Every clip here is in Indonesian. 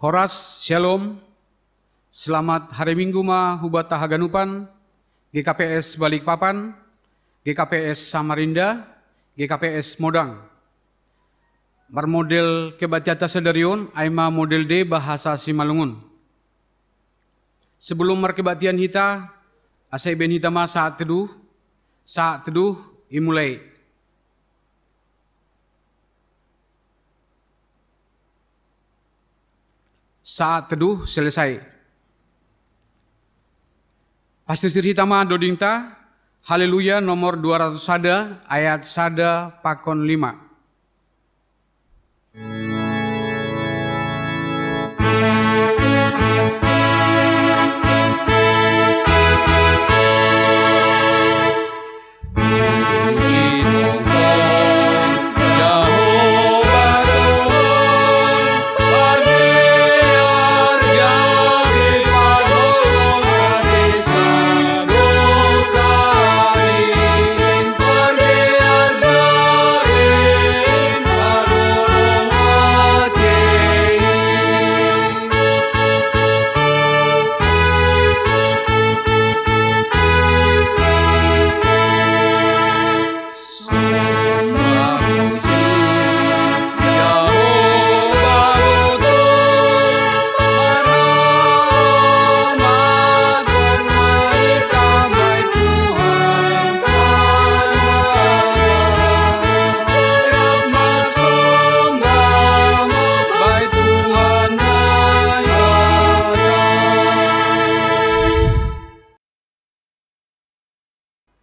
Horas Shalom, selamat hari Minggu ma hubata haganupan, GKPS Balikpapan, GKPS Samarinda, GKPS Modang. Marmodel kebatjata sedarion, aima model D bahasa Simalungun. Sebelum markebatian hita, asai ben hita ma saat teduh imulai. Saat teduh selesai. Pastor cerita ma dodingta, Haleluya nomor 200 sada, ayat sada pakon 5.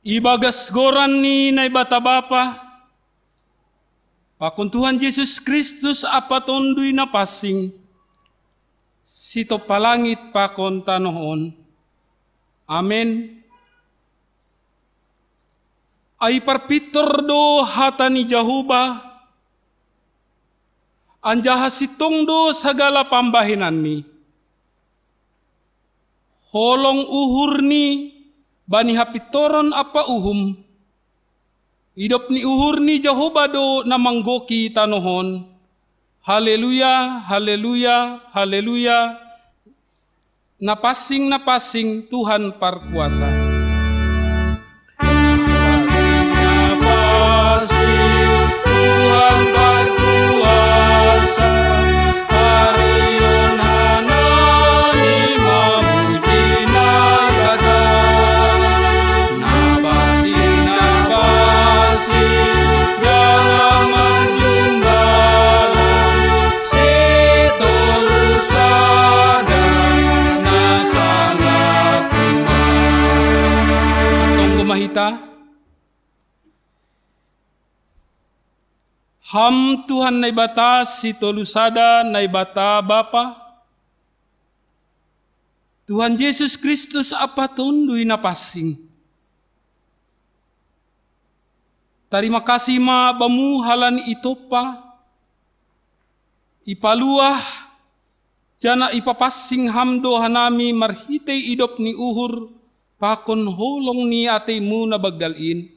Ibagas goran ni na ibata bapa, pakon Tuhan Yesus Kristus apa tondui na pasing, sito palangit pakon tanohon. Amen. Ay parpitor do hata ni Jahuba, anjaha sitong do sagala pambahinan ni. Holong uhur ni, bani hapitoron apa uhum, idop ni uhur ni Jehovah do namanggoki tanohon. Haleluya, haleluya, haleluya. Napasing Tuhan parkuasa. Ham Tuhan na ibata si tolusada na ibata Bapa. Tuhan Yesus Kristus apa tundui na pasing. Terima kasih ma bamu halan itopa. Ipaluah jana ipapasing hamdo hanami marhitay idop ni uhur pakon holong ni atemu na bagdalin.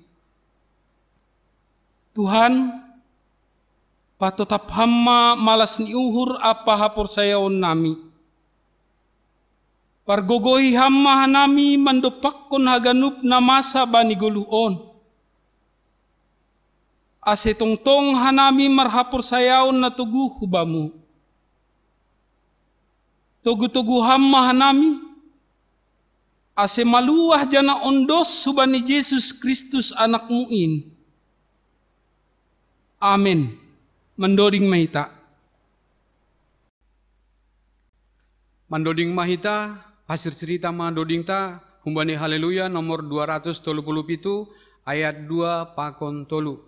Tuhan, patotap hamma malas ni uhur apa hapor sayaon nami. Pargogohi hamma hanami mandopakkon haganup na masa bani guluon. Ase tongtong hanami marhapor sayaon na tugu hubamu. Tugu-tugu hamma hanami. Ase maluah jana ondos subani Yesus Kristus anakmu in. Amin. Mandoding mahita. Mandoding mahita, hasil cerita mandoding ta, humbani haleluya nomor 237 ayat 2 pakon tolu.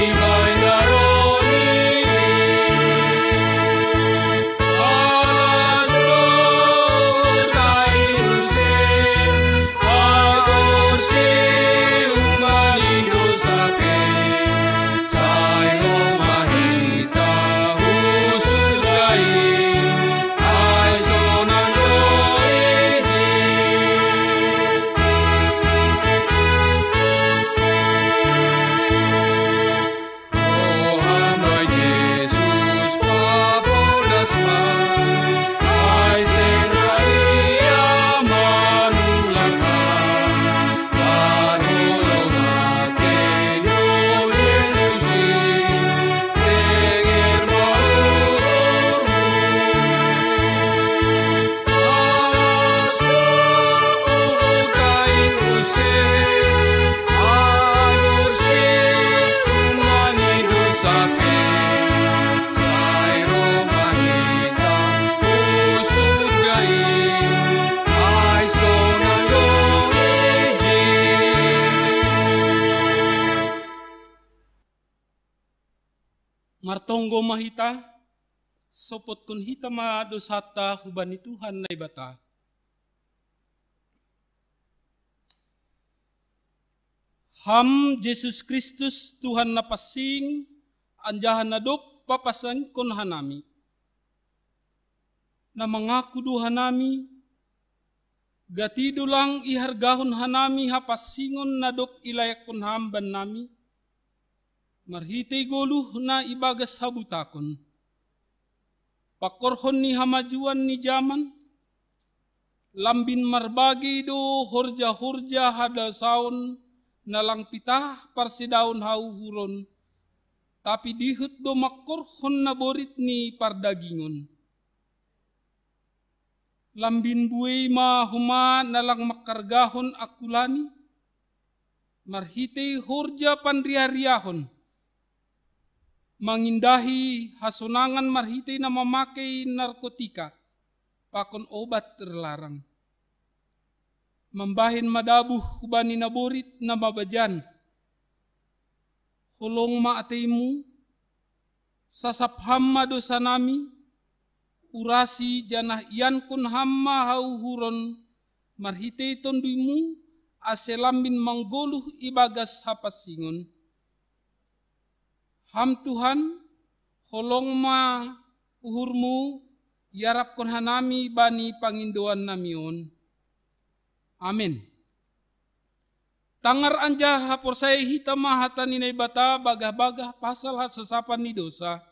Ibadah matonggo mahita, sopot kun hita ma dosata hubani Tuhan na ibata. Ham Yesus Kristus Tuhan na pasing, anjahan na dop papasang kun hanami. Na mengaku Tuhan nami, gatido lang ihargahon hanami hapasingon na dop ilayak kun hamban nami, marhitay goluh na ibagas habutakon. Pakorhon ni hamajuan ni jaman, lambin marbagi do horja-horja hada saon, nalang pitah parsidaun hauhuron, tapi dihut do makorhon na borit ni pardagingon. Lambin buay mahuma nalang makargahon akulani, marhitay horja panriariyahon, mangindahi hasunangan marhitay na mamakai narkotika, pakon obat terlarang. Mambahin madabuh hubani naborit na mabajan, hulong maataymu, sasapham madosa nami, urasi janah iyan kun hamma hauhuron, marhitay tonduimu, aselambin manggoluh ibagas hapasingon. Ham Tuhan, holong ma uhurmu, yarap kon hanami bani pangindoan namion. Amin. Tangar anja haporsay hita mahatan ni bata bagah-bagah pasal sasapan ni dosa.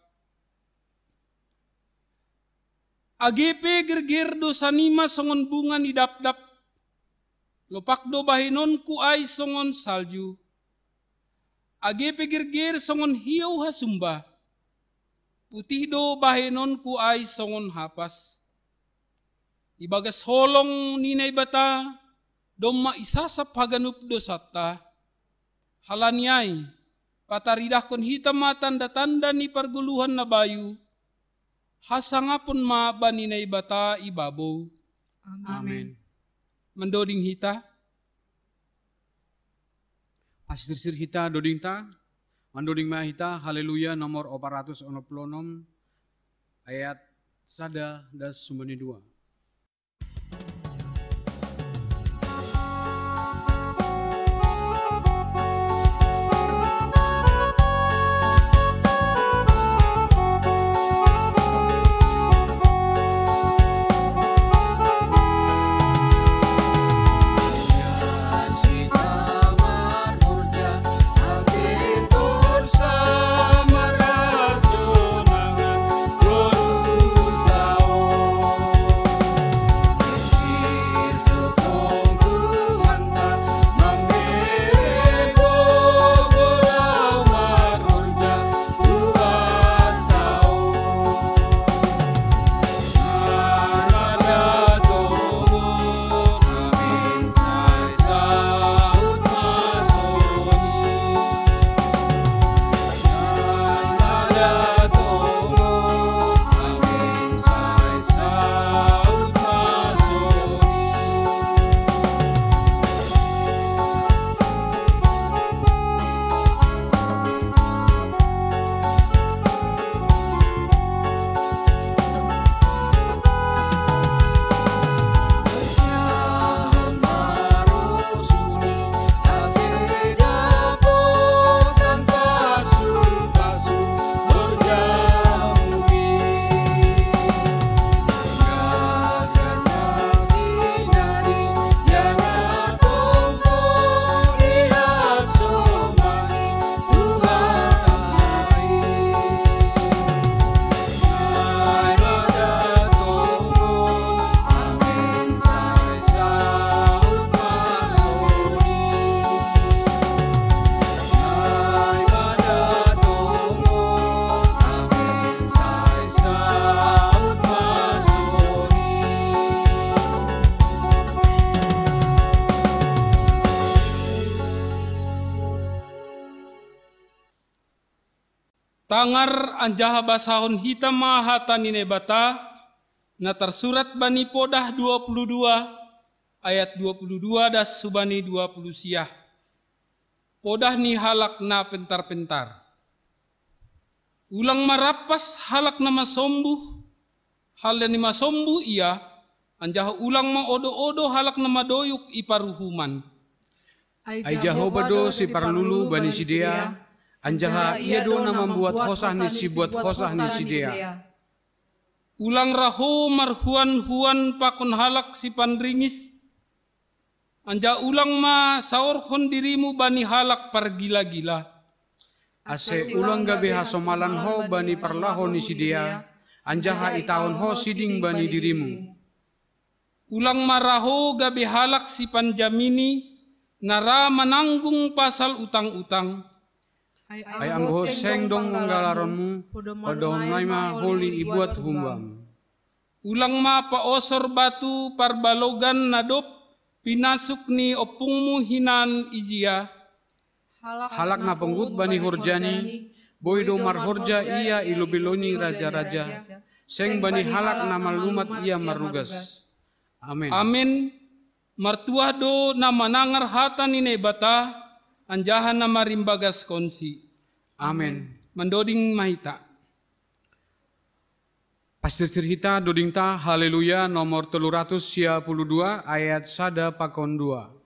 Agepe gerger dosa nima songon bunga ni dap-dap. Lopak do bahinon ku ay songon salju. Agepe gerger songon hiyaw hasumba. Putih do bahinon ku ay songon hapas. Ibagas holong ninay bata, doma isasap haganup dosata. Halaniay, pataridah kon hitam tanda-tanda ni parguluhan na bayu. Hasangapun ma baninay bata ibabaw. Amin. Mendoding hita. Pasir-sir hita doding ta. Mandoding ma hita. Haleluya nomor 466 ayat sada das sumbani 2. Tangar anjaha basahon hita mahata nine bata, na tersurat bani Podah 22 ayat 22 das subani 20 siah. Podah ni halak na pentar-pentar. Ulang marapas halak nama sombuh, hal dan ima sombuh ia, anjaha ulang ma odo-odo halak nama doyuk iparuhuman. Ai jahobado si parlulu bani sidea, anjaha ia do nama buat hosah ni si buat hosah ni sidea. Ulang raho marhuan-huan pakon halak si pandringis, anja ulang ma saorhon dirimu bani halak pargila-gila. Ase ulang gabe hasomalan ho bani parlaho ni sidea, anjaha itaon ho siding bani dirimu. Ulang maraho gabe halak si panjamini, nara menanggung pasal utang-utang. Ay anggo seng dong manggalaronmu, podo maima holi ibuat humbam. Ulang ma paosor batu parbalogan nadop, pinasuk ni opungmu hinan ijia. Halak na penggut bani hurjani, boydo mar hurja ia ilubiloni raja-raja, seng bani halak na malumat ia marugas. Amin. Amin. Martua do na manangar hata ni nebata, anjahan na marimbagas konsi. Amin. Mandoding mahita. Pastor cerita dodingta haleluya nomor 352 ayat 1 pakon 2.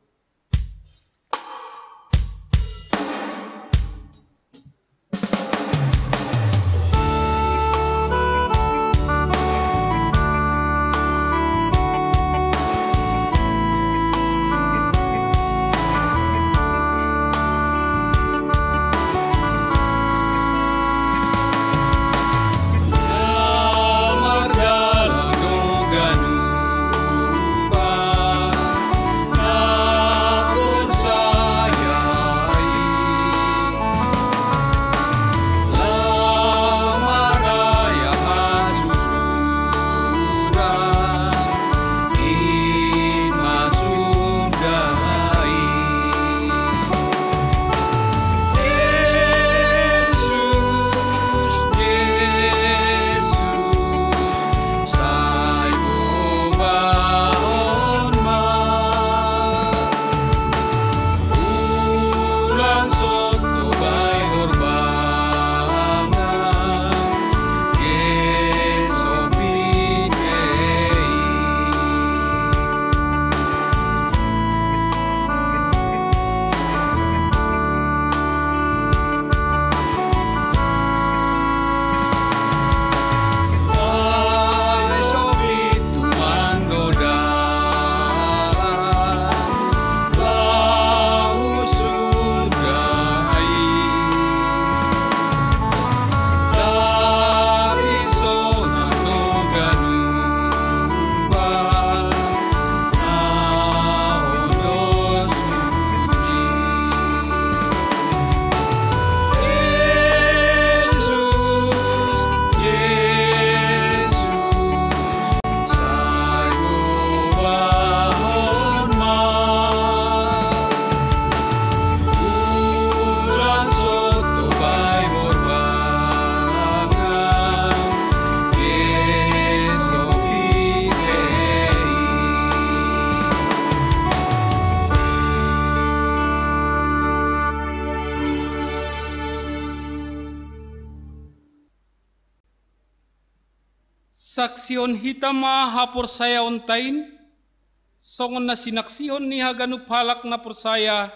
Saksion hitama hapor saya ontain, songon na sinaksion ni haganup halak na por saya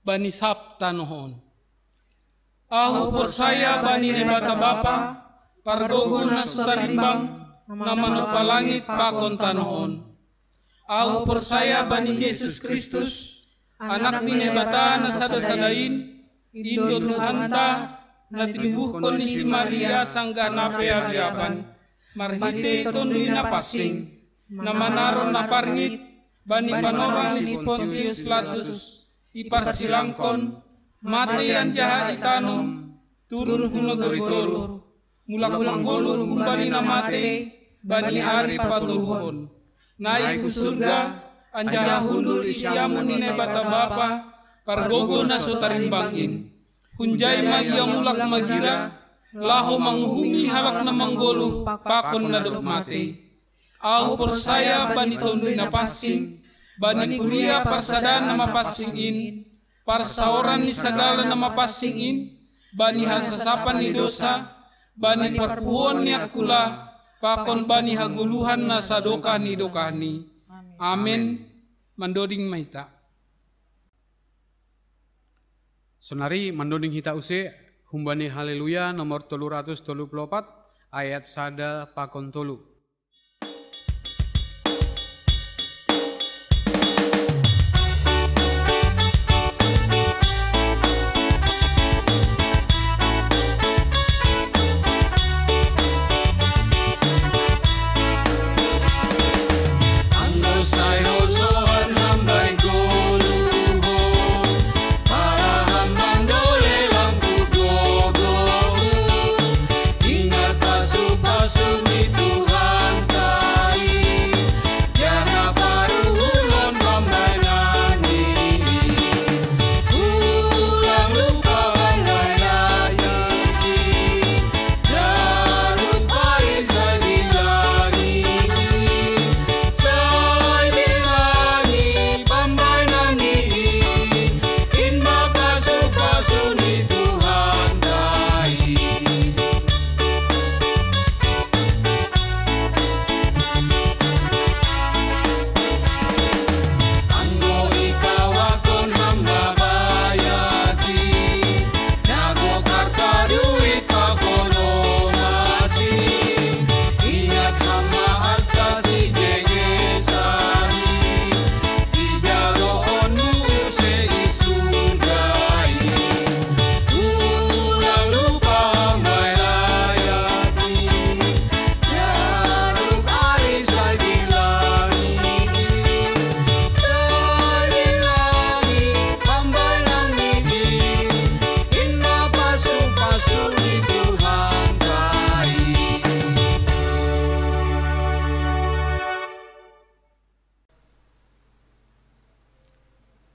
bani sabta nohon. Ahu por saya bani ni bata bapa, pargogon na sutalimbang, na manupalangit pakon tanohon. Ahu por saya bani Jesus Kristus, anak ni nebata na sadasadain, indo Tuhanta, na tinubuhkon ni si Maria sangga napealiapan, marhite tondoy na pasing, na manaron na parngit, bani panorang ni si Pontius Pilatus, iparsilangkon, mate yan jaha itanom, turun hunagoritor, mulak manggolor kumbali na mate, bani ari paturuhon. Naik ku surga, anjaha hundul isyamu ni nebata bapa, pargogo na sutarimbangin. Hunjay maya mulak magira, laho manghumi halak na manggolo, pakon na dogmate. Aw por saya bani tondoy na pasing, bani kuliah parsadan na mapasingin, parsaoran ni sagala na mapasingin, bani hasasapan ni dosa, bani perpuon ni akula, pakon bani haguluhan na sadokani dokani. Amin. Mandoding mahita. Sonari mandoding hita use humbani haleluya nomor 334 ayat sada pakon tolu.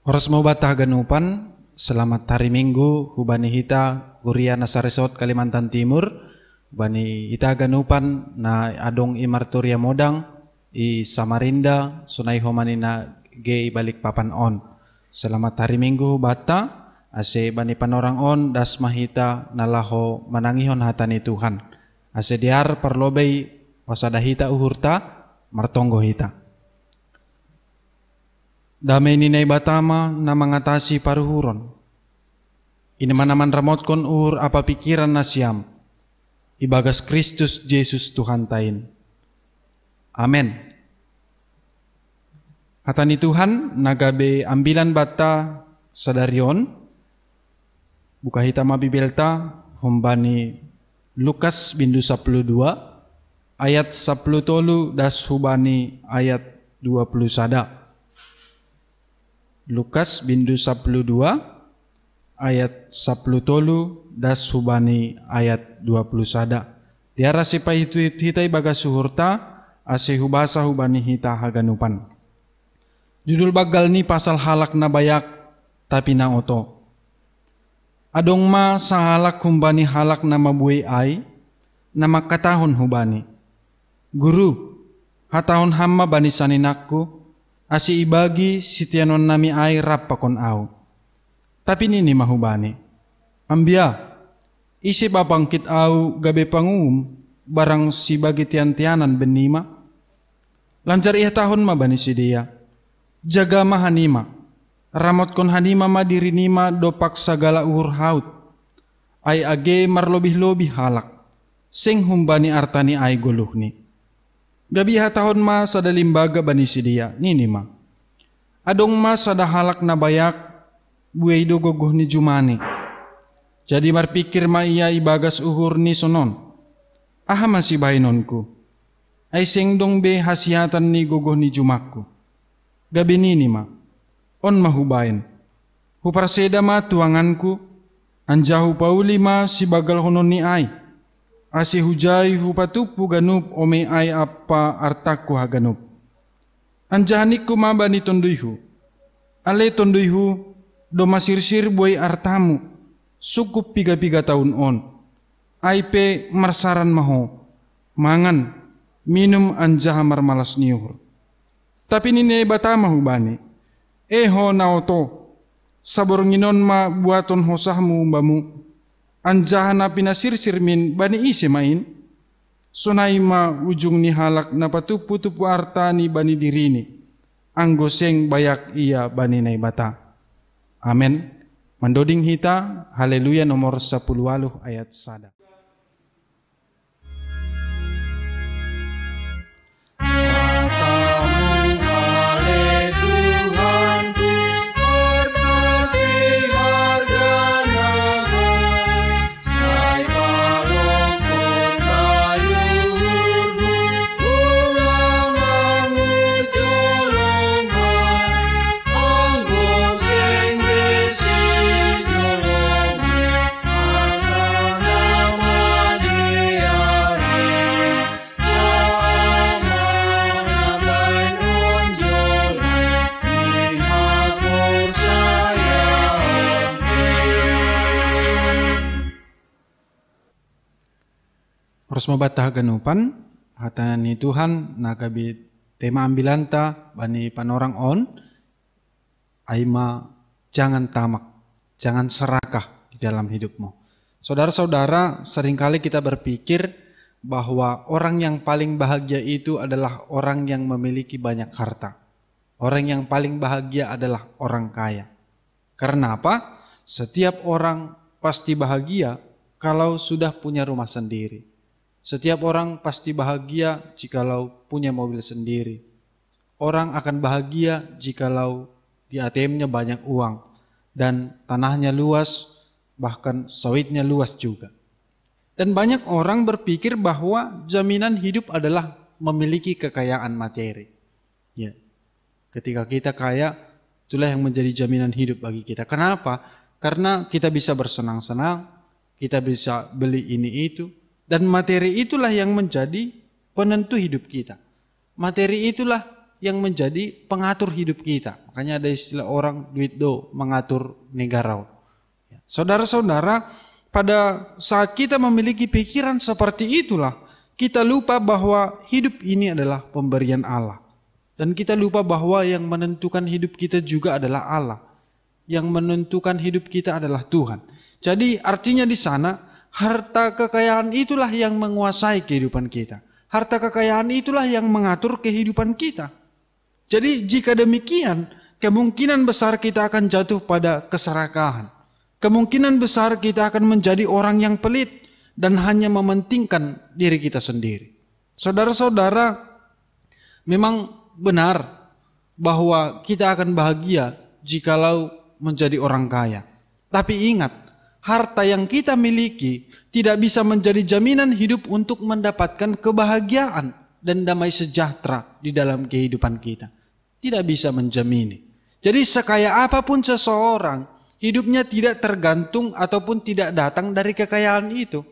Horas mau batah ganupan, selamat hari Minggu, hubani hita, Kuria Nasaresot Kalimantan Timur, hubani hita ganupan na adong i Martoria Modang, i Samarinda, sunay homani na ge balik papan on. Selamat hari Minggu bata, ase bani panorang on, das mahita nalaho manangihon hatani Tuhan. Ase diar parlobay wasada hita uhurta, martonggo hita. Damai ninay batama na mangatasi paruhuron. Inamanaman ramotkon uhur apa pikiran na siyam. Ibagas Kristus Jesus Tuhan tain. Amen. Hatani Tuhan nagabe ambilan bata sadarion. Buka hita mabibelta humbani Lukas bindu 12 ayat 10 das hubani ayat 20 sada. Lukas bindu 12 ayat 10 das hubani ayat 20 sada. Diara sipa itu hitai bagas suhurta ase hubasa hubani hita haganupan. Judul bagal ni pasal halak na bayak tapi na oto. Adong ma sa halak humbani halak na mabuhay ay na makatahon hubani. Guru, hatahon hamma bani saninakku asi ibagi sitianon nami ay rap pakon au. Tapi nini mahubani. Ambia, isi babangkit au gabe pangum barang si bagi tian-tianan benima. Lancar iya tahun ma bani si dia. Jaga ma hanima. Ramot kon hanima ma diri nima dopak sagala uhur haut. Ay age marlobih-lobih halak. Sing humbani artani ay guluhni. Gabi hatahon ma sada limbaga bani si dia, nini ma. Adong ma sada halak na bayak, buhay do gogoh ni jumani. Jadi marpikir ma iya ibagas uhur ni sonon. Aha masih bainonku. Ay sing dong be hasiatan ni gogoh ni jumakku. Gabi nini ma. On mahubain. Huparseda ma tuanganku. Anjahu pauli ma si bagal honon ni ay. Asi hujai hupatupu ganup ome ay apa artaku haganup. Anjahaniku maba ni tonduyhu. Ale tonduyhu do masirsir buay artamu. Sukup 3 tahun on. Ay pe marsaran maho. Mangan. Minum anjaha marmalas niuhur. Tapi nini batama hubani. Eho naoto. Sabor nginon ma buaton hosahmu umbamu. anjahana pinasir sirmin bani ise main, sonai ma ujung ni halak na patupu-tupu artani bani dirini, anggoseng bayak ia bani naibata. Amin. Mandoding hita, haleluya nomor 10 ayat 1. Harus membatah ganupan hatanan ni Tuhan nagabi tema ambilanta bani panorang on aima jangan tamak, jangan serakah di dalam hidupmu. Saudara-saudara, seringkali kita berpikir bahwa orang yang paling bahagia itu adalah orang yang memiliki banyak harta. Orang yang paling bahagia adalah orang kaya. Karena apa? Setiap orang pasti bahagia kalau sudah punya rumah sendiri. Setiap orang pasti bahagia jikalau punya mobil sendiri. Orang akan bahagia jikalau di ATM-nya banyak uang dan tanahnya luas, bahkan sawitnya luas juga. Dan banyak orang berpikir bahwa jaminan hidup adalah memiliki kekayaan materi. Ya. Ketika kita kaya, itulah yang menjadi jaminan hidup bagi kita. Kenapa? Karena kita bisa bersenang-senang, kita bisa beli ini itu. Dan materi itulah yang menjadi penentu hidup kita. Materi itulah yang menjadi pengatur hidup kita. Makanya ada istilah orang duit do mengatur negara. Saudara-saudara, pada saat kita memiliki pikiran seperti itulah, kita lupa bahwa hidup ini adalah pemberian Allah. Dan kita lupa bahwa yang menentukan hidup kita juga adalah Allah. Yang menentukan hidup kita adalah Tuhan. Jadi artinya di sana, harta kekayaan itulah yang menguasai kehidupan kita. Harta kekayaan itulah yang mengatur kehidupan kita. Jadi jika demikian, kemungkinan besar kita akan jatuh pada keserakahan. Kemungkinan besar kita akan menjadi orang yang pelit dan hanya mementingkan diri kita sendiri. Saudara-saudara, memang benar bahwa kita akan bahagia jikalau menjadi orang kaya. Tapi ingat, harta yang kita miliki tidak bisa menjadi jaminan hidup untuk mendapatkan kebahagiaan dan damai sejahtera di dalam kehidupan kita. Tidak bisa menjamini. Jadi sekaya apapun seseorang, hidupnya tidak tergantung ataupun tidak datang dari kekayaan itu.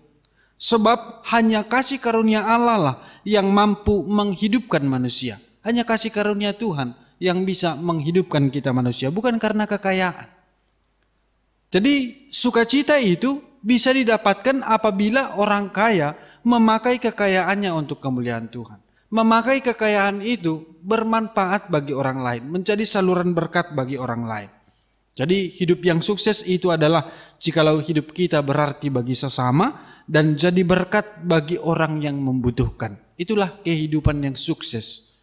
Sebab hanya kasih karunia Allah lah yang mampu menghidupkan manusia. Hanya kasih karunia Tuhan yang bisa menghidupkan kita manusia, bukan karena kekayaan. Jadi sukacita itu bisa didapatkan apabila orang kaya memakai kekayaannya untuk kemuliaan Tuhan. Memakai kekayaan itu bermanfaat bagi orang lain, menjadi saluran berkat bagi orang lain. Jadi hidup yang sukses itu adalah jikalau hidup kita berarti bagi sesama dan jadi berkat bagi orang yang membutuhkan. Itulah kehidupan yang sukses.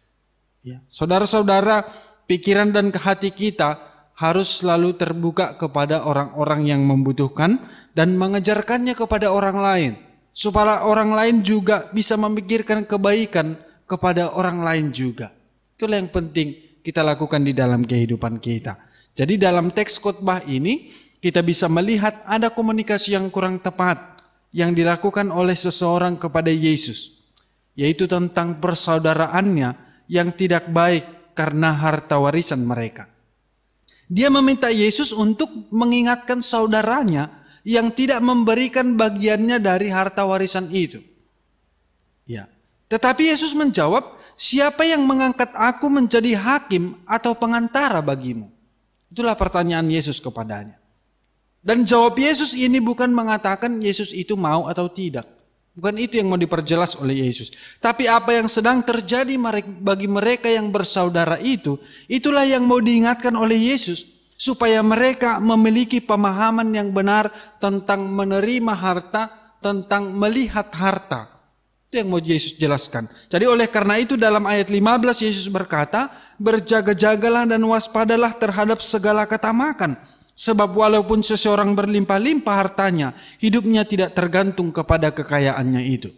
Ya. Saudara-saudara, pikiran dan hati kita harus selalu terbuka kepada orang-orang yang membutuhkan dan mengejarkannya kepada orang lain. Supaya orang lain juga bisa memikirkan kebaikan kepada orang lain juga. Itulah yang penting kita lakukan di dalam kehidupan kita. Jadi dalam teks khotbah ini kita bisa melihat ada komunikasi yang kurang tepat yang dilakukan oleh seseorang kepada Yesus. Yaitu tentang persaudaraannya yang tidak baik karena harta warisan mereka. Dia meminta Yesus untuk mengingatkan saudaranya yang tidak memberikan bagiannya dari harta warisan itu. Ya. Tetapi Yesus menjawab, siapa yang mengangkat aku menjadi hakim atau pengantara bagimu? Itulah pertanyaan Yesus kepadanya. Dan jawab Yesus ini bukan mengatakan Yesus itu mau atau tidak. Bukan itu yang mau diperjelas oleh Yesus. Tapi apa yang sedang terjadi bagi mereka yang bersaudara itu, itulah yang mau diingatkan oleh Yesus. supaya mereka memiliki pemahaman yang benar tentang menerima harta, tentang melihat harta. Itu yang mau Yesus jelaskan. Jadi oleh karena itu dalam ayat 15 Yesus berkata, berjaga-jagalah dan waspadalah terhadap segala ketamakan. Sebab walaupun seseorang berlimpah-limpah hartanya, hidupnya tidak tergantung kepada kekayaannya itu.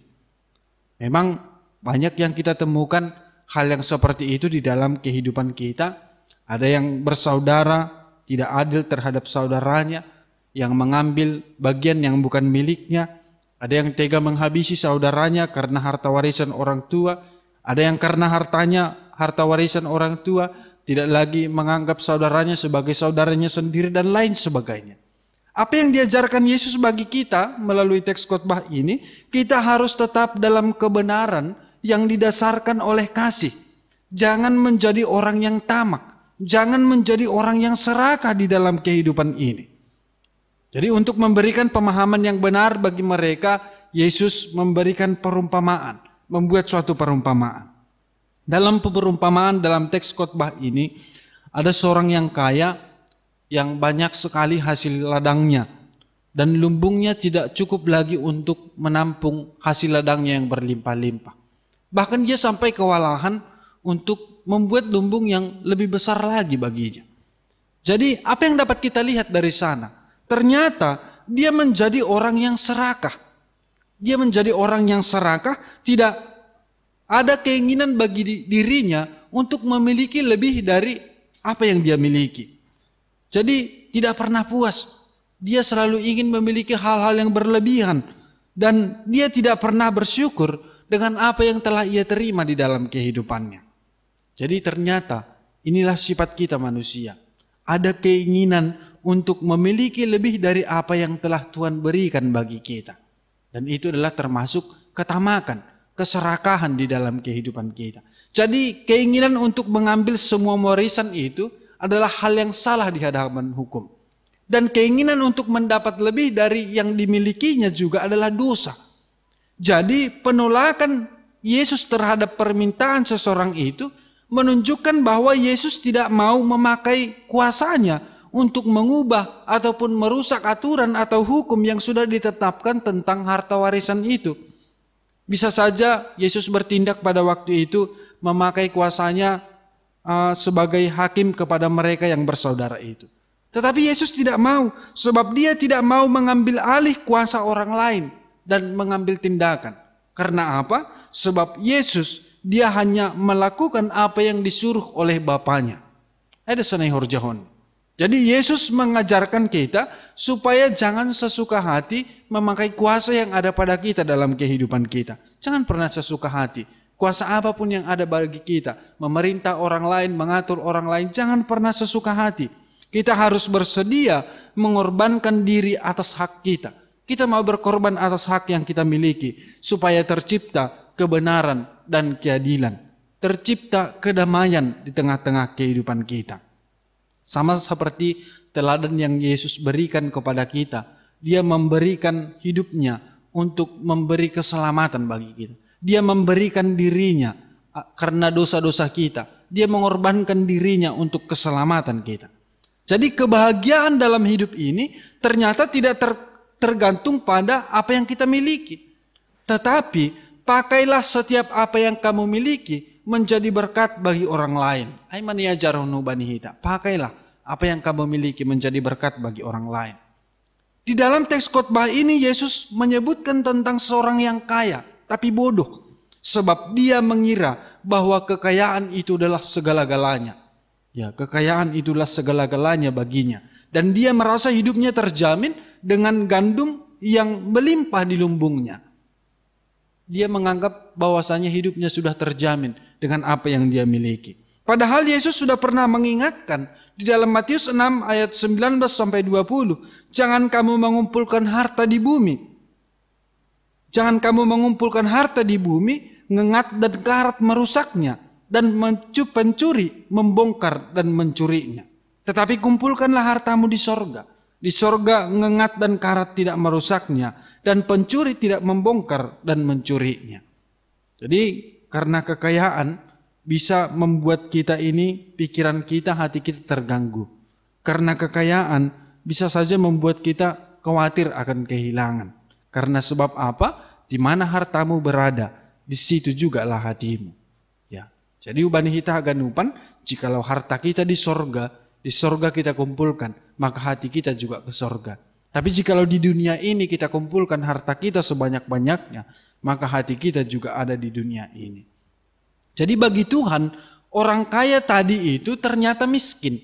Memang banyak yang kita temukan hal yang seperti itu di dalam kehidupan kita. Ada yang bersaudara tidak adil terhadap saudaranya, yang mengambil bagian yang bukan miliknya. Ada yang tega menghabisi saudaranya karena harta warisan orang tua. Ada yang karena harta warisan orang tua tidak lagi menganggap saudaranya sebagai saudaranya sendiri dan lain sebagainya. Apa yang diajarkan Yesus bagi kita melalui teks khotbah ini, kita harus tetap dalam kebenaran yang didasarkan oleh kasih. Jangan menjadi orang yang tamak. Jangan menjadi orang yang serakah di dalam kehidupan ini. Jadi untuk memberikan pemahaman yang benar bagi mereka, Yesus memberikan perumpamaan, membuat suatu perumpamaan. Dalam perumpamaan dalam teks khotbah ini, ada seorang yang kaya yang banyak sekali hasil ladangnya. Dan lumbungnya tidak cukup lagi untuk menampung hasil ladangnya yang berlimpah-limpah. Bahkan dia sampai kewalahan untuk membuat lumbung yang lebih besar lagi baginya. Jadi apa yang dapat kita lihat dari sana? Ternyata dia menjadi orang yang serakah. Dia menjadi orang yang serakah, tidak ada keinginan bagi dirinya untuk memiliki lebih dari apa yang dia miliki. Jadi tidak pernah puas. Dia selalu ingin memiliki hal-hal yang berlebihan. Dan dia tidak pernah bersyukur dengan apa yang telah ia terima di dalam kehidupannya. Jadi ternyata inilah sifat kita manusia. Ada keinginan untuk memiliki lebih dari apa yang telah Tuhan berikan bagi kita. Dan itu adalah termasuk ketamakan, keserakahan di dalam kehidupan kita. Jadi keinginan untuk mengambil semua warisan itu adalah hal yang salah di hadapan hukum. Dan keinginan untuk mendapat lebih dari yang dimilikinya juga adalah dosa. Jadi penolakan Yesus terhadap permintaan seseorang itu menunjukkan bahwa Yesus tidak mau memakai kuasanya untuk mengubah ataupun merusak aturan atau hukum yang sudah ditetapkan tentang harta warisan itu. Bisa saja Yesus bertindak pada waktu itu memakai kuasanya sebagai hakim kepada mereka yang bersaudara itu. Tetapi Yesus tidak mau, sebab dia tidak mau mengambil alih kuasa orang lain dan mengambil tindakan. Karena apa? Sebab Yesus dia hanya melakukan apa yang disuruh oleh Bapanya. Ada sanai horjahon. Jadi Yesus mengajarkan kita supaya jangan sesuka hati memakai kuasa yang ada pada kita dalam kehidupan kita. Jangan pernah sesuka hati. Kuasa apapun yang ada bagi kita, memerintah orang lain, mengatur orang lain, jangan pernah sesuka hati. Kita harus bersedia mengorbankan diri atas hak kita. Kita mau berkorban atas hak yang kita miliki supaya tercipta kebenaran dan keadilan. Tercipta kedamaian di tengah-tengah kehidupan kita. Sama seperti teladan yang Yesus berikan kepada kita. Dia memberikan hidupnya untuk memberi keselamatan bagi kita. Dia memberikan dirinya karena dosa-dosa kita. Dia mengorbankan dirinya untuk keselamatan kita. Jadi kebahagiaan dalam hidup ini ternyata tidak tergantung pada apa yang kita miliki. Tetapi pakailah setiap apa yang kamu miliki menjadi berkat bagi orang lain. Aimania jaronu banihita. Pakailah apa yang kamu miliki menjadi berkat bagi orang lain. Di dalam teks khotbah ini Yesus menyebutkan tentang seorang yang kaya tapi bodoh. Sebab dia mengira bahwa kekayaan itu adalah segala-galanya. Ya, kekayaan itulah segala-galanya baginya. Dan dia merasa hidupnya terjamin dengan gandum yang melimpah di lumbungnya. Dia menganggap bahwasanya hidupnya sudah terjamin dengan apa yang dia miliki. Padahal Yesus sudah pernah mengingatkan di dalam Matius 6 ayat 19 sampai 20, jangan kamu mengumpulkan harta di bumi. Jangan kamu mengumpulkan harta di bumi, ngengat dan karat merusaknya, dan pencuri membongkar dan mencurinya. Tetapi kumpulkanlah hartamu di sorga. Di sorga ngengat dan karat tidak merusaknya, dan pencuri tidak membongkar dan mencurinya. Jadi karena kekayaan bisa membuat kita ini, pikiran kita, hati kita terganggu. Karena kekayaan bisa saja membuat kita khawatir akan kehilangan. Karena sebab apa? Di mana hartamu berada, di situ juga lah hatimu. Ya. Jadi ubani hita aganupan, jikalau harta kita di sorga kita kumpulkan, maka hati kita juga ke sorga. Tapi jikalau di dunia ini kita kumpulkan harta kita sebanyak-banyaknya, maka hati kita juga ada di dunia ini. Jadi bagi Tuhan, orang kaya tadi itu ternyata miskin.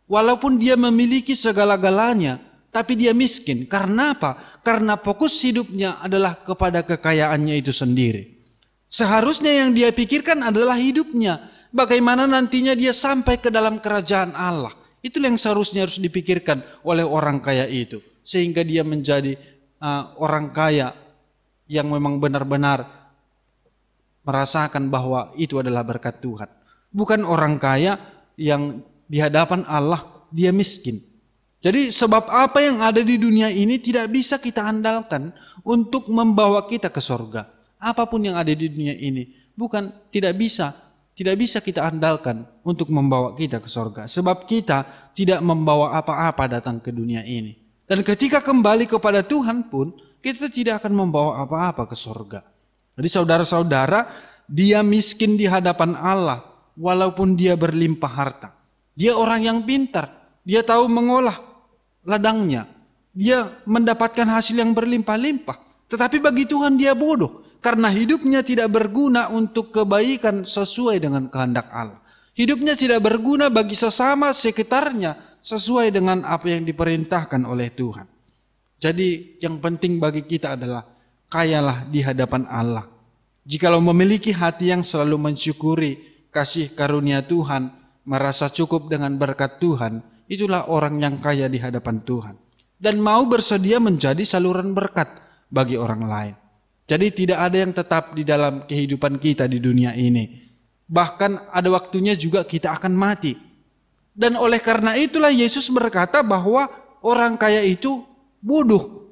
Walaupun dia memiliki segala-galanya, tapi dia miskin. Karena apa? Karena fokus hidupnya adalah kepada kekayaannya itu sendiri. Seharusnya yang dia pikirkan adalah hidupnya. Bagaimana nantinya dia sampai ke dalam kerajaan Allah. Itulah yang seharusnya harus dipikirkan oleh orang kaya itu. Sehingga dia menjadi orang kaya yang memang benar-benar merasakan bahwa itu adalah berkat Tuhan. Bukan orang kaya yang di hadapan Allah dia miskin. Jadi sebab apa yang ada di dunia ini tidak bisa kita andalkan untuk membawa kita ke sorga. Apapun yang ada di dunia ini tidak bisa kita andalkan untuk membawa kita ke sorga. Sebab kita tidak membawa apa-apa datang ke dunia ini. Dan ketika kembali kepada Tuhan pun kita tidak akan membawa apa-apa ke sorga. Jadi saudara-saudara, dia miskin di hadapan Allah walaupun dia berlimpah harta. Dia orang yang pintar, dia tahu mengolah ladangnya. Dia mendapatkan hasil yang berlimpah-limpah. Tetapi bagi Tuhan dia bodoh. Karena hidupnya tidak berguna untuk kebaikan sesuai dengan kehendak Allah. Hidupnya tidak berguna bagi sesama sekitarnya sesuai dengan apa yang diperintahkan oleh Tuhan. Jadi yang penting bagi kita adalah kayalah di hadapan Allah. Jikalau memiliki hati yang selalu mensyukuri kasih karunia Tuhan, merasa cukup dengan berkat Tuhan, itulah orang yang kaya di hadapan Tuhan. Dan mau bersedia menjadi saluran berkat bagi orang lain. Jadi tidak ada yang tetap di dalam kehidupan kita di dunia ini. Bahkan ada waktunya juga kita akan mati. Dan oleh karena itulah Yesus berkata bahwa orang kaya itu bodoh.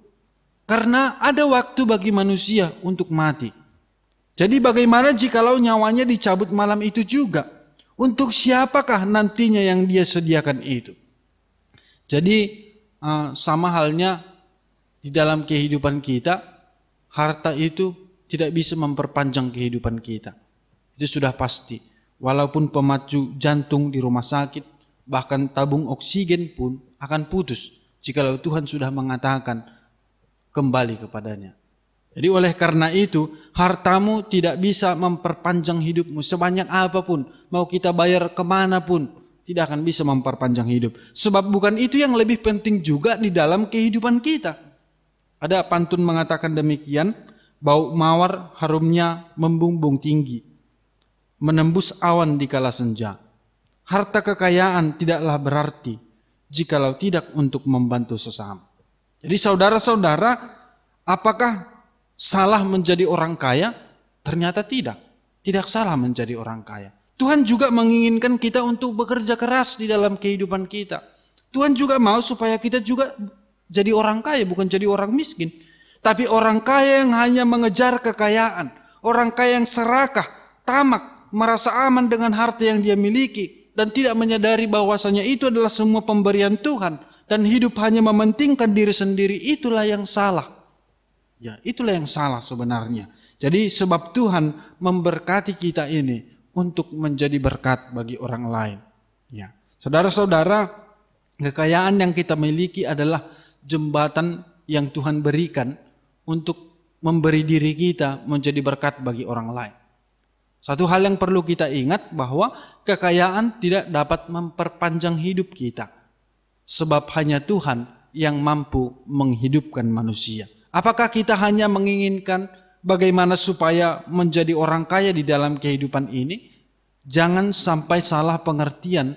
Karena ada waktu bagi manusia untuk mati. Jadi bagaimana jikalau nyawanya dicabut malam itu juga? Untuk siapakah nantinya yang dia sediakan itu? Jadi sama halnya di dalam kehidupan kita, harta itu tidak bisa memperpanjang kehidupan kita. Itu sudah pasti. Walaupun pemacu jantung di rumah sakit, bahkan tabung oksigen pun akan putus jikalau Tuhan sudah mengatakan kembali kepadanya. Jadi oleh karena itu, hartamu tidak bisa memperpanjang hidupmu sebanyak apapun. Mau kita bayar kemanapun, tidak akan bisa memperpanjang hidup. Sebab bukan itu yang lebih penting juga di dalam kehidupan kita. Ada pantun mengatakan demikian, bau mawar harumnya membumbung tinggi, menembus awan di kala senja. Harta kekayaan tidaklah berarti jikalau tidak untuk membantu sesama. Jadi saudara-saudara, apakah salah menjadi orang kaya? Ternyata tidak. Tidak salah menjadi orang kaya. Tuhan juga menginginkan kita untuk bekerja keras di dalam kehidupan kita. Tuhan juga mau supaya kita juga jadi orang kaya, bukan jadi orang miskin. Tapi orang kaya yang hanya mengejar kekayaan. Orang kaya yang serakah, tamak, merasa aman dengan harta yang dia miliki. Dan tidak menyadari bahwasanya itu adalah semua pemberian Tuhan. Dan hidup hanya mementingkan diri sendiri, itulah yang salah. Ya, itulah yang salah sebenarnya. Jadi sebab Tuhan memberkati kita ini untuk menjadi berkat bagi orang lain. Ya, saudara-saudara, kekayaan yang kita miliki adalah jembatan yang Tuhan berikan untuk memberi diri kita menjadi berkat bagi orang lain. Satu hal yang perlu kita ingat bahwa kekayaan tidak dapat memperpanjang hidup kita. Sebab hanya Tuhan yang mampu menghidupkan manusia. Apakah kita hanya menginginkan bagaimana supaya menjadi orang kaya di dalam kehidupan ini? Jangan sampai salah pengertian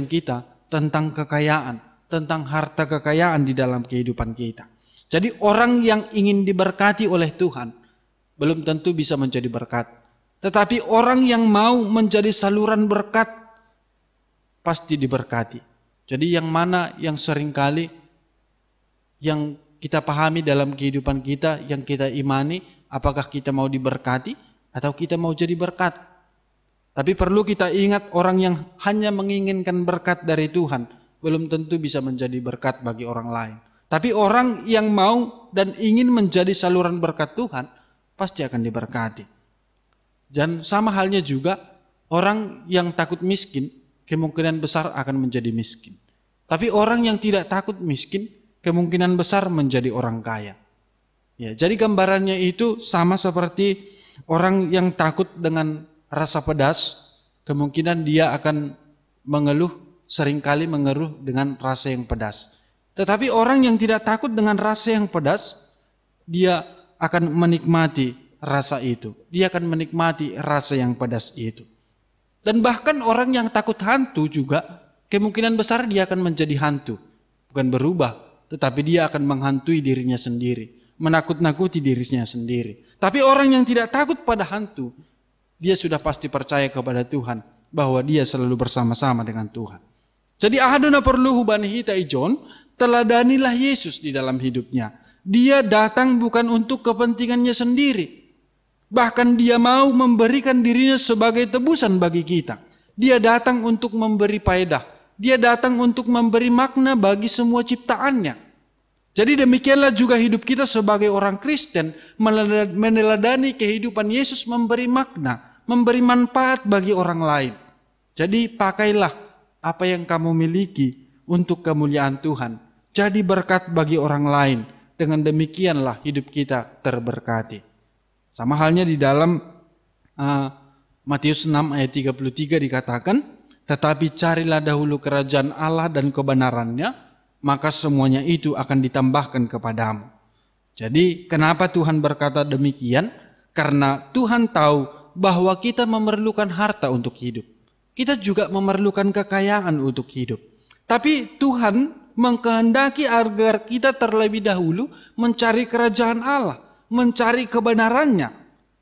kita tentang kekayaan, tentang harta kekayaan di dalam kehidupan kita. Jadi orang yang ingin diberkati oleh Tuhan belum tentu bisa menjadi berkat. Tetapi orang yang mau menjadi saluran berkat pasti diberkati. Jadi yang mana yang seringkali yang kita pahami dalam kehidupan kita, yang kita imani, apakah kita mau diberkati atau kita mau jadi berkat. Tapi perlu kita ingat, orang yang hanya menginginkan berkat dari Tuhan belum tentu bisa menjadi berkat bagi orang lain. Tapi orang yang mau dan ingin menjadi saluran berkat Tuhan pasti akan diberkati. Dan sama halnya juga orang yang takut miskin kemungkinan besar akan menjadi miskin. Tapi orang yang tidak takut miskin kemungkinan besar menjadi orang kaya. Ya, jadi gambarannya itu sama seperti orang yang takut dengan rasa pedas, kemungkinan dia akan mengeluh, seringkali mengeluh dengan rasa yang pedas. Tetapi orang yang tidak takut dengan rasa yang pedas, dia akan menikmati rasa itu. Dia akan menikmati rasa yang pedas itu. Dan bahkan orang yang takut hantu juga, kemungkinan besar dia akan menjadi hantu. Bukan berubah, tetapi dia akan menghantui dirinya sendiri, menakut-nakuti dirinya sendiri. Tapi orang yang tidak takut pada hantu, dia sudah pasti percaya kepada Tuhan bahwa dia selalu bersama-sama dengan Tuhan. Jadi ahaduna perlu hubani hita ijon, teladanilah Yesus di dalam hidupnya. Dia datang bukan untuk kepentingannya sendiri. Bahkan dia mau memberikan dirinya sebagai tebusan bagi kita. Dia datang untuk memberi faedah. Dia datang untuk memberi makna bagi semua ciptaannya. Jadi demikianlah juga hidup kita sebagai orang Kristen, meneladani kehidupan Yesus, memberi makna, memberi manfaat bagi orang lain. Jadi pakailah apa yang kamu miliki untuk kemuliaan Tuhan. Jadi berkat bagi orang lain. Dengan demikianlah hidup kita terberkati. Sama halnya di dalam Matius 6 ayat 33 dikatakan, tetapi carilah dahulu kerajaan Allah dan kebenarannya, maka semuanya itu akan ditambahkan kepadamu. Jadi kenapa Tuhan berkata demikian? Karena Tuhan tahu bahwa kita memerlukan harta untuk hidup. Kita juga memerlukan kekayaan untuk hidup. Tapi Tuhan mengkehendaki agar kita terlebih dahulu mencari kerajaan Allah, mencari kebenarannya.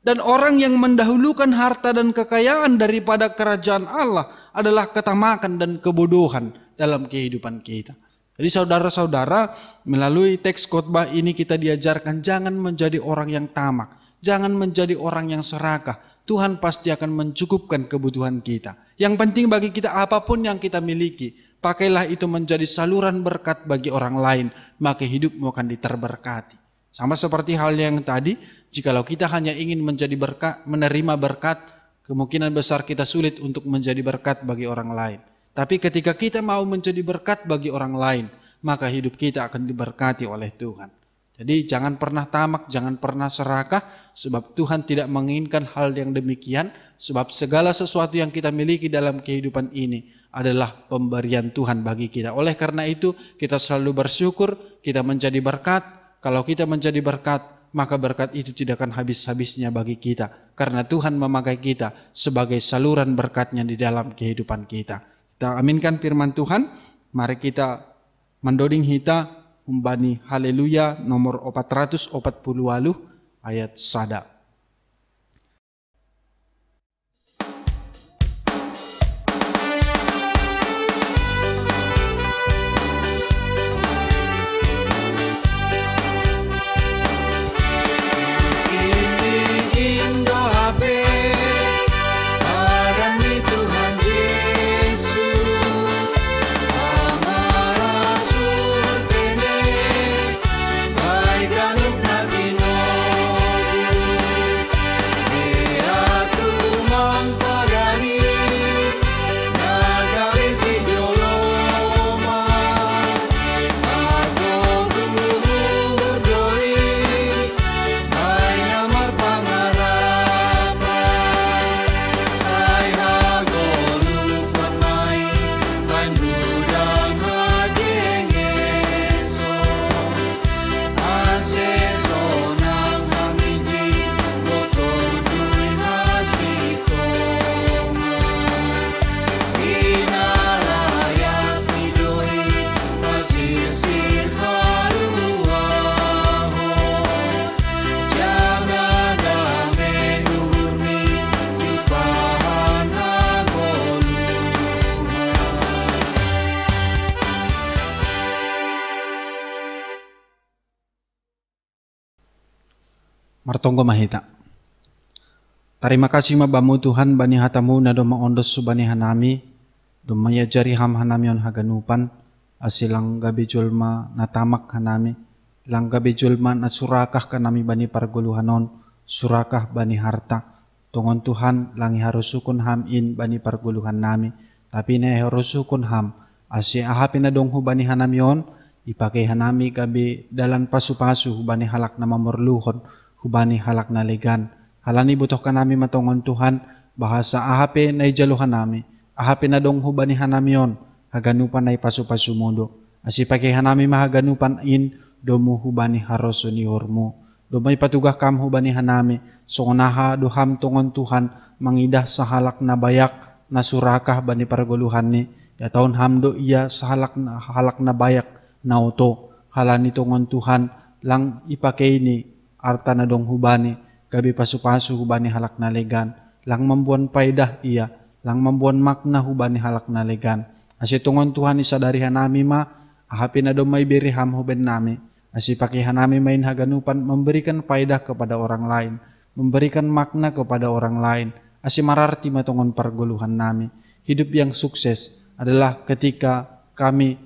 Dan orang yang mendahulukan harta dan kekayaan daripada kerajaan Allah adalah ketamakan dan kebodohan dalam kehidupan kita. Jadi saudara-saudara, melalui teks khotbah ini kita diajarkan jangan menjadi orang yang tamak, jangan menjadi orang yang serakah. Tuhan pasti akan mencukupkan kebutuhan kita. Yang penting bagi kita apapun yang kita miliki, pakailah itu menjadi saluran berkat bagi orang lain, maka hidupmu akan diterberkati. Sama seperti hal yang tadi, jikalau kita hanya ingin menjadi berkat, menerima berkat, kemungkinan besar kita sulit untuk menjadi berkat bagi orang lain. Tapi ketika kita mau menjadi berkat bagi orang lain, maka hidup kita akan diberkati oleh Tuhan. Jadi jangan pernah tamak, jangan pernah serakah, sebab Tuhan tidak menginginkan hal yang demikian, sebab segala sesuatu yang kita miliki dalam kehidupan ini adalah pemberian Tuhan bagi kita. Oleh karena itu, kita selalu bersyukur, kita menjadi berkat. Kalau kita menjadi berkat, maka berkat itu tidak akan habis-habisnya bagi kita. Karena Tuhan memakai kita sebagai saluran berkatnya di dalam kehidupan kita. Kita aminkan firman Tuhan. Mari kita mendoding hita umbani haleluya nomor 440 ayat sada. Martonggo mahita. Terima kasih mabamu Tuhan bani hatamu na doma ondos subani hanami, doma ya jari ham hanami on haganupan, asilang gabi julma na tamak hanami, lang gabi julma na surakah kanami bani parguluhanon, surakah bani harta. Tungon Tuhan langi harusukun ham in bani parguluhan nami, tapi na harusukun ham, asi ahapin na dong hubani hanami on, ipakai hanami gabi dalan pasu-pasu hubani halak na mamorluhon, hubani halak na legan. Halani butuh kanami matongon Tuhan, bahasa ahape na ijaluhan nami, ahape na dong hubani hanami on, haganupan na ipasu-pasu mundo. Asi pakai hanami mahaganupan in, domu hubani harosu ni hormu. Domay patugah kam hubani hanami, songonaha duham tongon Tuhan, mangidah sa halak na bayak, na surakah bani parguluhan ni, ya taon hamdo iya sa halak na bayak, na uto. Halani tongon Tuhan, lang ipakai ni, arta na dong hubani, gabi pasu-pasu hubani halak na legan, lang membuan paidah iya, lang membuan makna hubani halak na legan. Asi tungon Tuhan isadari hanami ma, ahapi na domay biriham huben nami, asi pakai hanami main haganupan memberikan paidah kepada orang lain, memberikan makna kepada orang lain, asi mararti matongon parguluhan nami. Hidup yang sukses adalah ketika kami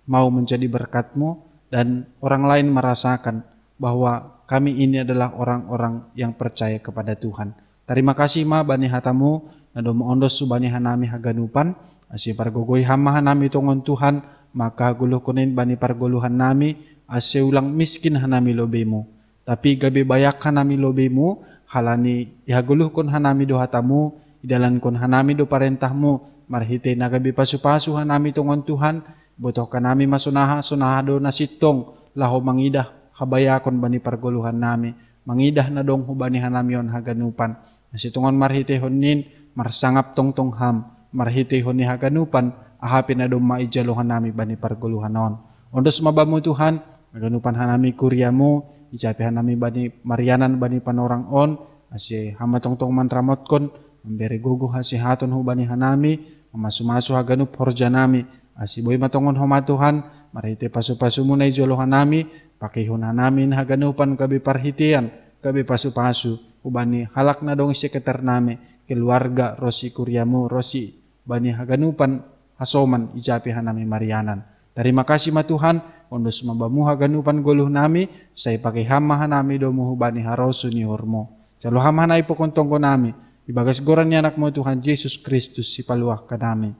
mau menjadi berkat-Mu dan orang lain merasakan bahwa kami ini adalah orang-orang yang percaya kepada Tuhan. Terima kasih ma bani hatamu, na domo ondos subani hanami haganupan, asi pargogoy hama hanami tongon Tuhan, maka guluh kunin bani parguluhan nami, asi ulang miskin hanami lobemu. Tapi gabi bayak hanami lobemu, halani ihaguluh kun hanami do hatamu, idalan kun hanami do parentahmu, marhite na gabi pasu-pasu hanami tongon Tuhan, butuh kanami masunaha do nasitong, laho mangidah, habayakon bani parguluhan nami, mangidah na dong hubani hanami on haganupan. Nasitungon marhite honin, marsangap tongtong ham, marhite honi haganupan, ahapin na dong maijaluhan nami bani parguluhan on. Ondos mabamu Tuhan, haganupan hanami kuryamu, ijapi hanami bani marianan bani panorang on, asi hama tongtong manramotkon, memberi guguh hasi haton hubani hanami, mamasu-masu haganup horja nami, asi boy matongon homa Tuhan, marhite pasu-pasumu na ijoluhan nami, pakai huna namin haganupan kabi parhitian, kabi pasu-pasu, ubani halak na dong sekitar nami, keluarga rosi kuryamu, rosi bani haganupan hasoman ijapi hanami marianan. Terima kasih ma Tuhan, ondos mabamu haganupan goluh nami, saya pakai hama hanami domu bani harosu ni hormo. Jalo hama na ipokontong ko nami, ibagas goran ni anak mo Tuhan Yesus Kristus si paluah ka nami.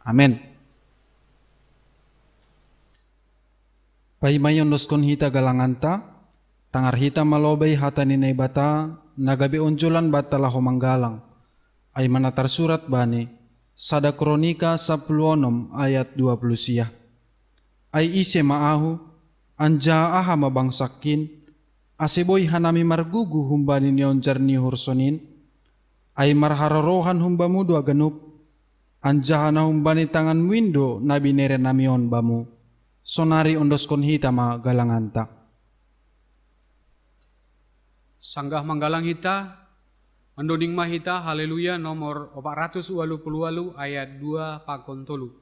Amen. Pahimayon loskon hita galanganta, tangar hita malobay hata ni bata, nagabi unjulan bata laho manggalang. Ay manatar surat bani, sada kronika 16 ayat 20 siyah. Ay ise maahu, anja aha mabangsakin, aseboy hanami margugu humbani niyon jarni hursonin, ay marhararohan humbamudo aganup, anja hana humbani tangan windo nabi nere namion bamu. Sonari ondos kon hita ma galanganta. Sanggah manggalang hita, mandoning mahita, haleluya nomor 488 ayat 2 pakon tolu.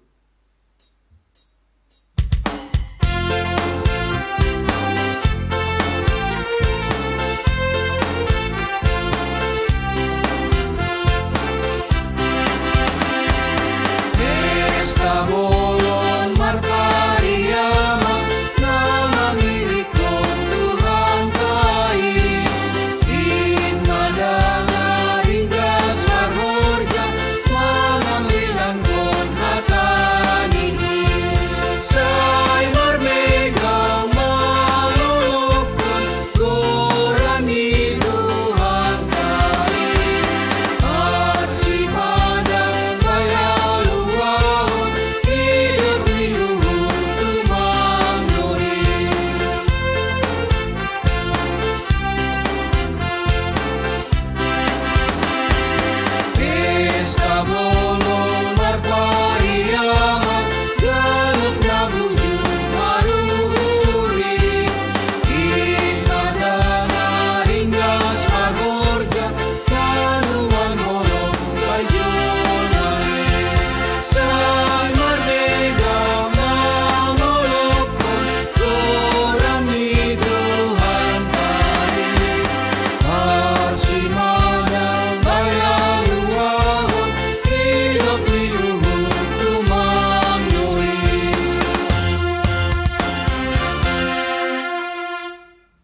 Hata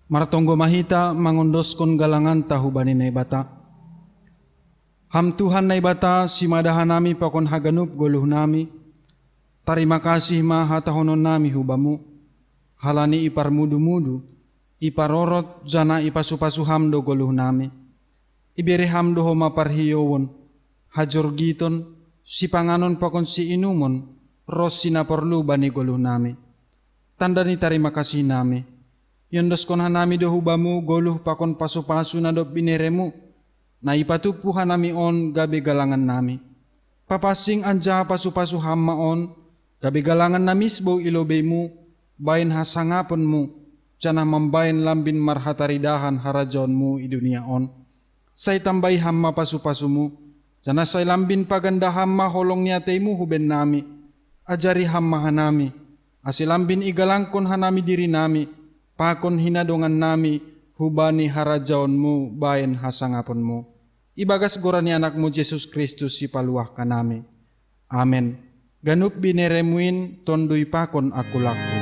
martonggo mahita mangondoskon galangan tahu bani naibata. Ham Tuhan naibata simadahan nami pakon haganup goluh nami. Tarima kasih ma hatahonon nami hubamu. Halani ipar mudu-mudu, iparorot jana ipasupasu hamdo goluh nami. Ibere hamdo homa parhiyowon, hajor giton, si panganon pakon si inumon, ros sinaporlu bani goluh nami. Tanda ni tarima kasih nami. Yondos kon hanami do hubamu goluh pakon pasu-pasu na do bineremu, na ipatupu hanami on gabe galangan nami. Papasing anja pasu-pasu hamma on, gabe galangan namisbo ilobemu, bain hasangaponmu, canah membain lambin marhataridahan harajonmu i dunia on. Say tambay hamma pasu-pasumu, canah say lambin paganda hamma holong niatemu huben nami, ajari hamma hanami, asilambin igalangkon hanami diri nami, pakon hinadongan nami, hubani harajaonmu, bain hasangaponmu. Ibagas gorani anakmu Yesus Kristus si paluah kanami. Amen. Ganup bineremuin tondui pakon aku laku.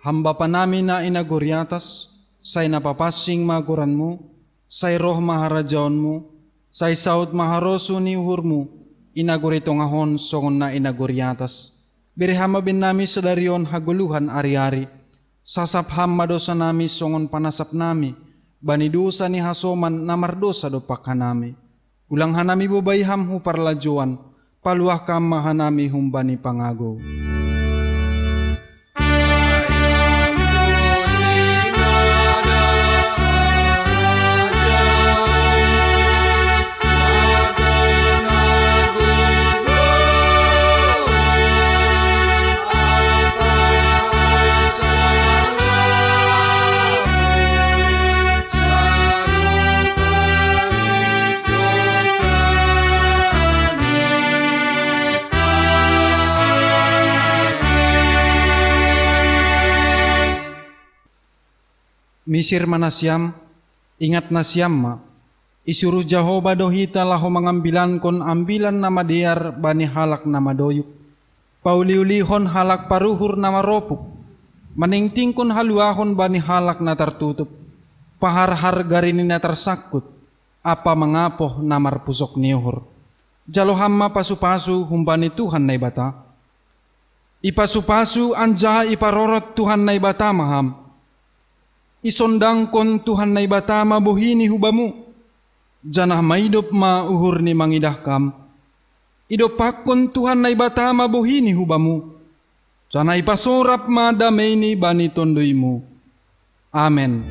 Hamba pa namin na inaguriatas, say napapasing maguranmu, say roh maharajaonmu, say saut maharoso ni uhurmu, inagurito ngahon songon na inaguriatas. Birihama bin nami sadarion haguluhan ari-ari, sasap hama dosa nami songon panasap nami, bani dosa ni hasoman namardosa dopak hanami. Ulang hanami bubayham hu parlajuan, paluah kama hanami humbani pangago. Misir manasyam, ingat nasyam ma, isuruh Jehovah dohita laho mengambilan kon ambilan nama diar bani halak nama doyuk, pauliulihon halak paruhur nama ropuk, meningting kon haluahon bani halak na tertutup, pahar-har garini na tersakut, apa mengapoh namar pusok niuhur, jalo hamma pasu-pasu humbani Tuhan naibata, ipasu-pasu anja iparorot Tuhan naibata maham, isondang kon Tuhan na ibatama buhini hubamu, janah maidop ma uhur ni mangidahkam, idopak kon Tuhan na ibatama buhini hubamu, janah ipasorap ma damai ni bani tondoimu. Amen.